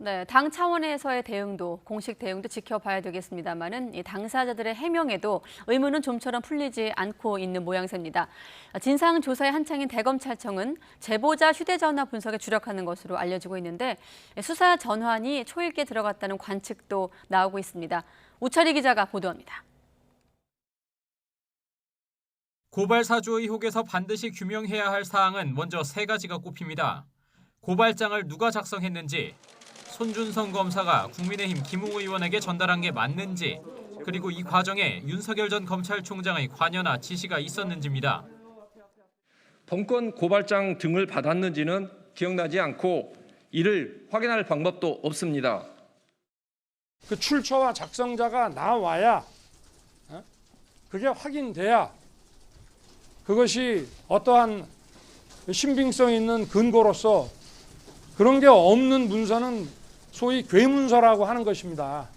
네, 당 차원에서의 대응도, 공식 대응도 지켜봐야 되겠습니다만은 이 당사자들의 해명에도 의문은 좀처럼 풀리지 않고 있는 모양새입니다. 진상조사에 한창인 대검찰청은 제보자 휴대전화 분석에 주력하는 것으로 알려지고 있는데 수사 전환이 초읽기에 들어갔다는 관측도 나오고 있습니다. 우철희 기자가 보도합니다. 고발 사주 의혹에서 반드시 규명해야 할 사항은 먼저 세 가지가 꼽힙니다. 고발장을 누가 작성했는지, 손준성 검사가 국민의힘 김웅 의원에게 전달한 게 맞는지, 그리고 이 과정에 윤석열 전 검찰총장의 관여나 지시가 있었는지입니다. 범건 고발장 등을 받았는지는 기억나지 않고 이를 확인할 방법도 없습니다. 그 출처와 작성자가 나와야 그게 확인돼야 그것이 어떠한 신빙성 있는 근거로서 그런 게 없는 문서는 소위 괴문서라고 하는 것입니다.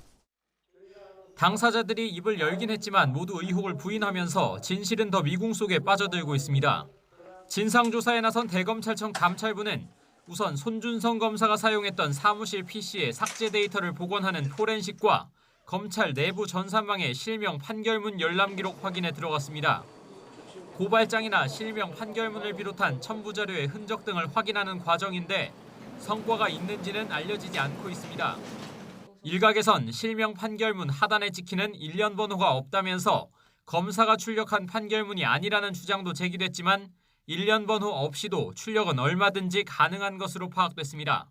당사자들이 입을 열긴 했지만 모두 의혹을 부인하면서 진실은 더 미궁 속에 빠져들고 있습니다. 진상조사에 나선 대검찰청 감찰부는 우선 손준성 검사가 사용했던 사무실 PC에 삭제 데이터를 복원하는 포렌식과 검찰 내부 전산망의 실명 판결문 열람 기록 확인에 들어갔습니다. 고발장이나 실명 판결문을 비롯한 첨부 자료의 흔적 등을 확인하는 과정인데 성과가 있는지는 알려지지 않고 있습니다. 일각에선 실명 판결문 하단에 찍히는 1년 번호가 없다면서 검사가 출력한 판결문이 아니라는 주장도 제기됐지만 1년 번호 없이도 출력은 얼마든지 가능한 것으로 파악됐습니다.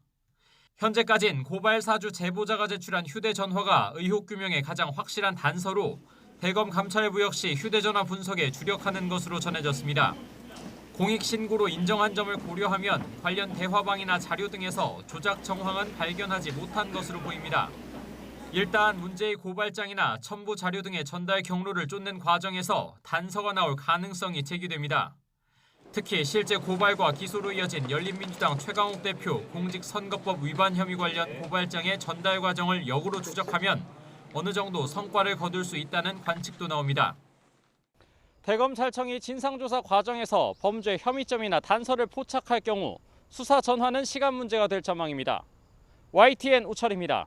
현재까진 고발 사주 제보자가 제출한 휴대전화가 의혹 규명에 가장 확실한 단서로 대검 감찰부 역시 휴대전화 분석에 주력하는 것으로 전해졌습니다. 공익신고로 인정한 점을 고려하면 관련 대화방이나 자료 등에서 조작 정황은 발견하지 못한 것으로 보입니다. 일단 문제의 고발장이나 첨부 자료 등의 전달 경로를 쫓는 과정에서 단서가 나올 가능성이 제기됩니다. 특히 실제 고발과 기소로 이어진 열린민주당 최강욱 대표 공직선거법 위반 혐의 관련 고발장의 전달 과정을 역으로 추적하면 어느 정도 성과를 거둘 수 있다는 관측도 나옵니다. 대검찰청이 진상조사 과정에서 범죄 혐의점이나 단서를 포착할 경우 수사 전환은 시간 문제가 될 전망입니다. YTN 우철입니다.